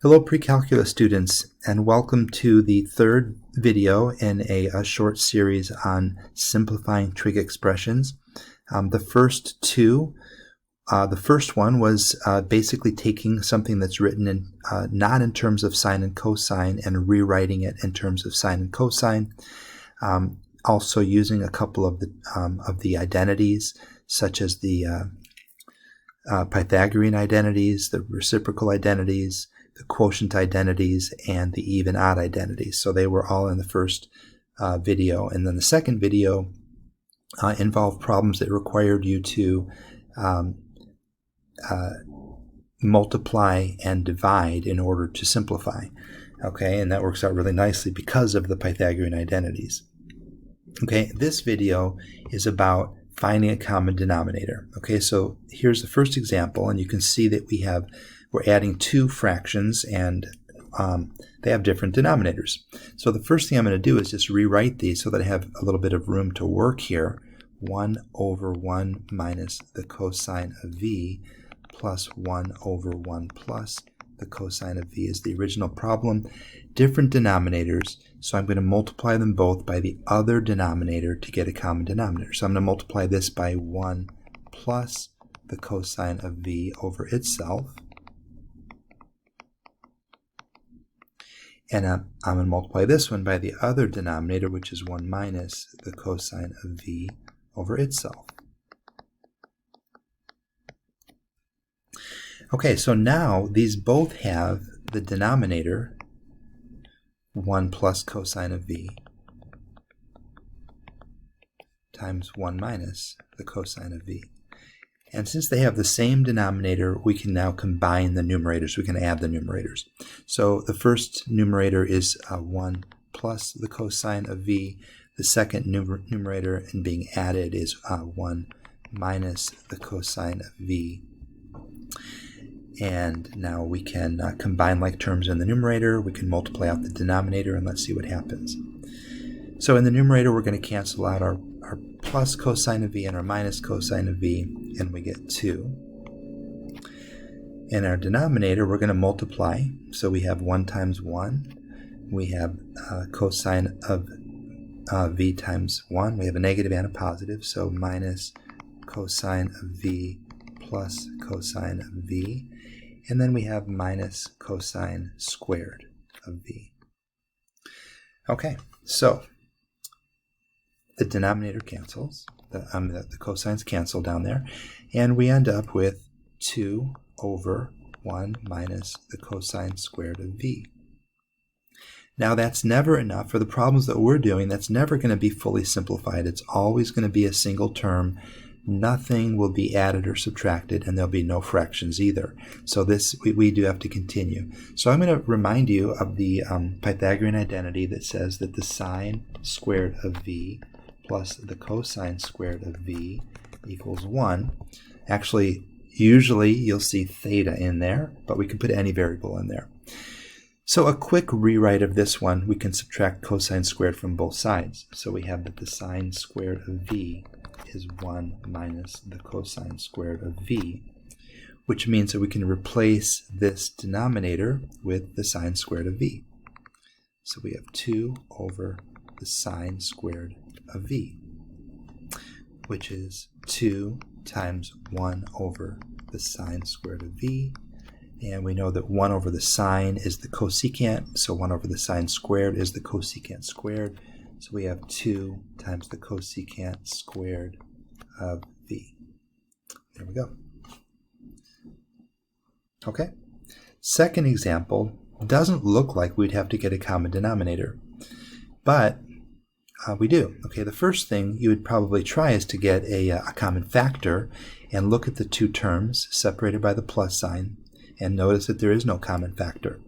Hello pre-calculus students, and welcome to the third video in a short series on simplifying trig expressions. The first one was basically taking something that's written in not in terms of sine and cosine and rewriting it in terms of sine and cosine. Also using a couple of the identities, such as the Pythagorean identities, the reciprocal identities, the quotient identities, and the even-odd identities. So they were all in the first video. And then the second video involved problems that required you to multiply and divide in order to simplify. Okay, and that works out really nicely because of the Pythagorean identities. Okay, this video is about finding a common denominator. Okay, so here's the first example, and you can see that we're adding two fractions, and they have different denominators. So the first thing I'm going to do is just rewrite these so that I have a little bit of room to work here. 1 over 1 minus the cosine of v plus 1 over 1 plus the cosine of v is the original problem. Different denominators, so I'm going to multiply them both by the other denominator to get a common denominator. So I'm going to multiply this by 1 plus the cosine of v over itself. And I'm going to multiply this one by the other denominator, which is 1 minus the cosine of v over itself. Okay, so now these both have the denominator 1 plus cosine of v times 1 minus the cosine of v. And since they have the same denominator, we can now combine the numerators. We can add the numerators. So the first numerator is 1 plus the cosine of v. The second numerator in being added is 1 minus the cosine of v. And now we can combine like terms in the numerator. We can multiply out the denominator, and let's see what happens. So in the numerator, we're going to cancel out our plus cosine of v and our minus cosine of v, and we get 2. In our denominator, we're going to multiply. So we have 1 times 1. We have cosine of v times 1. We have a negative and a positive, so minus cosine of v plus cosine of v. And then we have minus cosine squared of v. Okay, so the denominator cancels, the cosines cancel down there, and we end up with 2 over 1 minus the cosine squared of v. Now that's never enough. For the problems that we're doing, that's never going to be fully simplified. It's always going to be a single term. Nothing will be added or subtracted, and there'll be no fractions either. So this we do have to continue. So I'm going to remind you of the Pythagorean identity that says that the sine squared of v plus the cosine squared of v equals 1. Actually, usually you'll see theta in there, but we can put any variable in there. So a quick rewrite of this one, we can subtract cosine squared from both sides. So we have that the sine squared of v is 1 minus the cosine squared of v, which means that we can replace this denominator with the sine squared of v. So we have 2 over the sine squared of v, which is 2 times 1 over the sine squared of v. And we know that 1 over the sine is the cosecant, so 1 over the sine squared is the cosecant squared. So we have 2 times the cosecant squared of v. There we go. Okay. Second example doesn't look like we'd have to get a common denominator, but we do. Okay, the first thing you would probably try is to get a common factor and look at the two terms separated by the plus sign and notice that there is no common factor.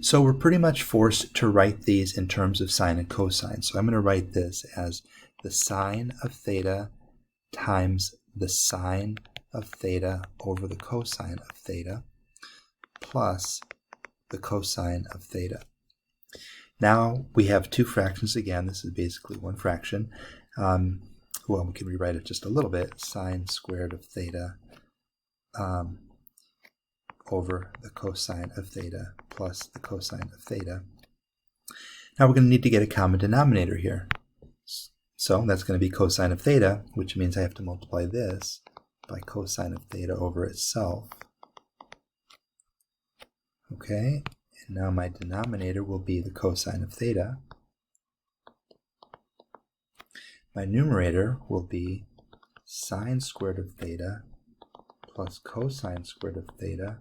So we're pretty much forced to write these in terms of sine and cosine. So I'm going to write this as the sine of theta times the sine of theta over the cosine of theta plus the cosine of theta. Now we have two fractions again. This is basically one fraction. Well, we can rewrite it just a little bit. Sine squared of theta over the cosine of theta plus the cosine of theta. Now we're going to need to get a common denominator here. So that's going to be cosine of theta, which means I have to multiply this by cosine of theta over itself. Okay, and now my denominator will be the cosine of theta. My numerator will be sine squared of theta plus cosine squared of theta.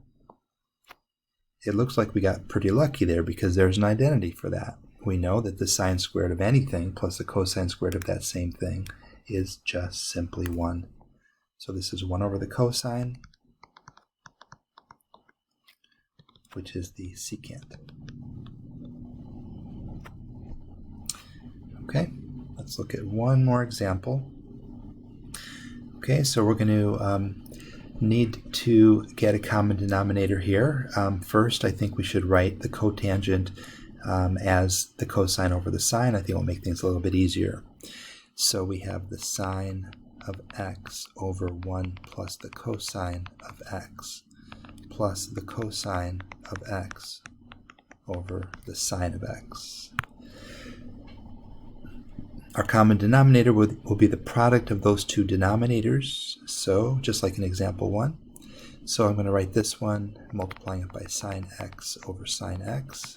It looks like we got pretty lucky there because there's an identity for that. We know that the sine squared of anything plus the cosine squared of that same thing is just simply 1. So this is 1 over the cosine, which is the secant. Okay, let's look at one more example. Okay, so we're going to need to get a common denominator here. First, I think we should write the cotangent as the cosine over the sine. I think it'll make things a little bit easier. So we have the sine of x over 1 plus the cosine of x plus the cosine of x over the sine of x. Our common denominator will be the product of those two denominators, so just like in example 1. So I'm going to write this one multiplying it by sine x over sine x.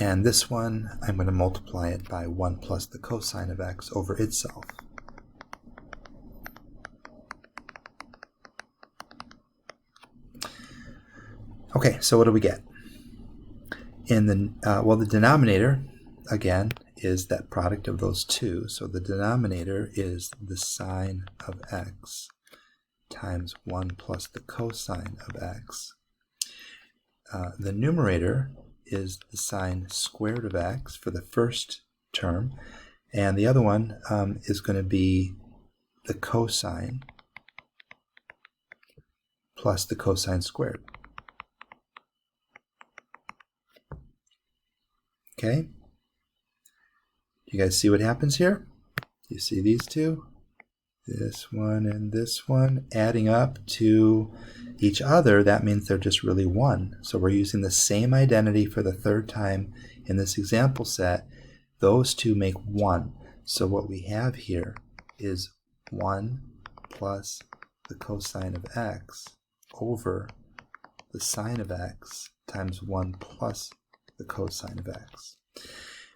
And this one, I'm going to multiply it by 1 plus the cosine of x over itself. Okay, so what do we get? In the the denominator, again, is that product of those two. So the denominator is the sine of x times 1 plus the cosine of x. The numerator is the sine squared of x for the first term, and the other one is going to be the cosine plus the cosine squared. Okay? You guys see what happens here? You see these two? This one and this one adding up to each other. That means they're just really 1. So we're using the same identity for the third time in this example set. Those two make 1. So what we have here is 1 plus the cosine of x over the sine of x times 1 plus the cosine of x.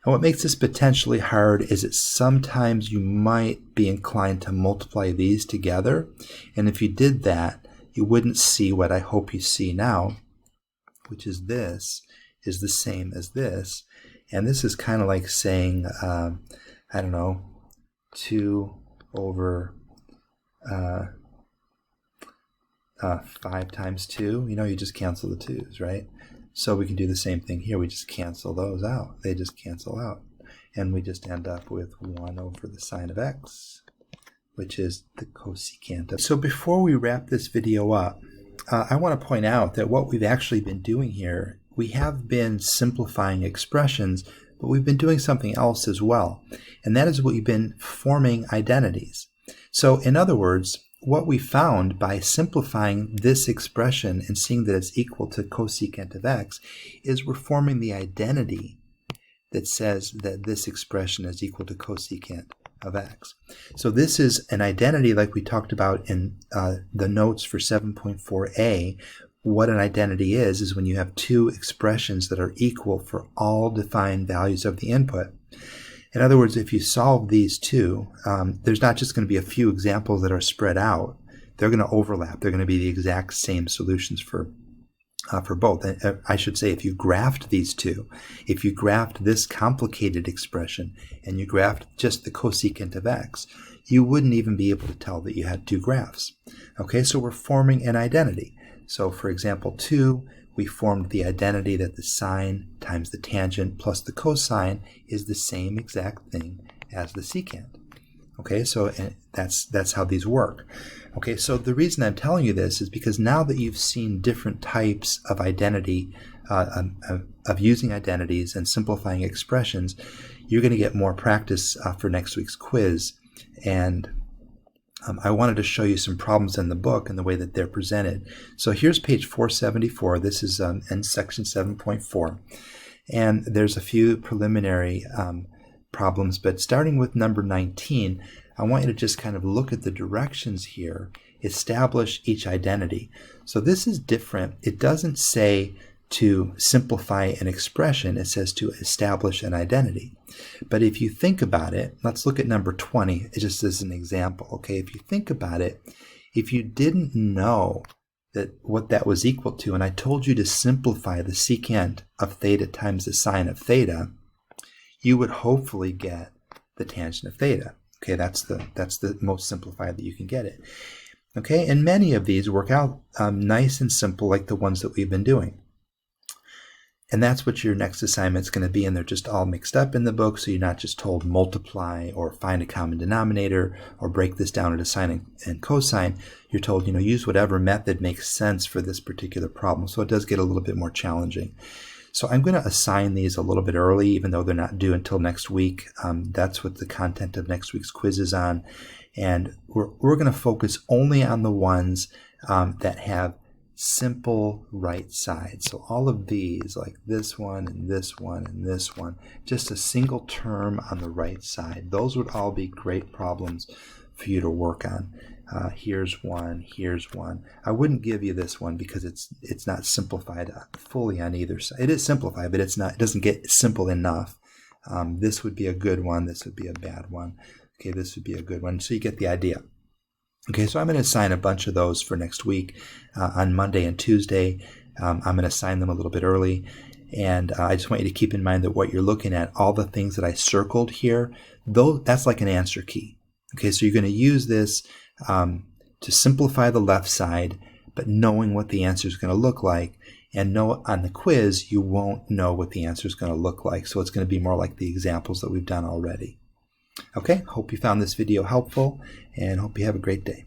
And what makes this potentially hard is that sometimes you might be inclined to multiply these together, and if you did that, you wouldn't see what I hope you see now, which is this is the same as this, and this is kind of like saying, I don't know, 2 over 5 times 2. You know, you just cancel the 2's, right? So we can do the same thing here. We just cancel those out. They just cancel out. And we just end up with 1 over the sine of x, which is the cosecant. So before we wrap this video up, I want to point out that what we've actually been doing here, we have been simplifying expressions, but we've been doing something else as well. And that is we've been forming identities. So in other words, what we found by simplifying this expression and seeing that it's equal to cosecant of x is we're forming the identity that says that this expression is equal to cosecant of x. So this is an identity like we talked about in the notes for 7.4a. What an identity is when you have two expressions that are equal for all defined values of the input. In other words, if you solve these two, there's not just going to be a few examples that are spread out. They're going to overlap. They're going to be the exact same solutions for both. And, I should say, if you graphed these two, if you graphed this complicated expression and you graphed just the cosecant of x, you wouldn't even be able to tell that you had two graphs. Okay, so we're forming an identity. So for example 2, we formed the identity that the sine times the tangent plus the cosine is the same exact thing as the secant. Okay, so that's how these work. Okay, so the reason I'm telling you this is because now that you've seen different types of identity, of using identities and simplifying expressions, you're going to get more practice for next week's quiz. And I wanted to show you some problems in the book and the way that they're presented. So here's page 474. This is in section 7.4. And there's a few preliminary problems, but starting with number 19, I want you to just kind of look at the directions here, establish each identity. So this is different. It doesn't say to simplify an expression, it says to establish an identity. But if you think about it, let's look at number 20, just as an example. Okay, if you think about it, if you didn't know that what that was equal to, and I told you to simplify the secant of theta times the sine of theta, you would hopefully get the tangent of theta. Okay, that's the most simplified that you can get it. Okay, and many of these work out nice and simple like the ones that we've been doing. And that's what your next assignment is going to be, and they're just all mixed up in the book, so you're not just told multiply or find a common denominator or break this down into sine and cosine. You're told, use whatever method makes sense for this particular problem. So it does get a little bit more challenging. So I'm going to assign these a little bit early, even though they're not due until next week. That's what the content of next week's quiz is on. And we're going to focus only on the ones that have simple right sides. So all of these, like this one and this one and this one, just a single term on the right side. Those would all be great problems for you to work on. Here's one, here's one. I wouldn't give you this one because it's not simplified fully on either side. It is simplified, but it doesn't get simple enough. This would be a good one. This would be a bad one. Okay, this would be a good one. So you get the idea. Okay, so I'm going to assign a bunch of those for next week on Monday and Tuesday. I'm going to assign them a little bit early. And I just want you to keep in mind that what you're looking at, all the things that I circled here, that's like an answer key. Okay, so you're going to use this to simplify the left side, but knowing what the answer is going to look like. And know on the quiz, you won't know what the answer is going to look like. So it's going to be more like the examples that we've done already. Okay, hope you found this video helpful and hope you have a great day.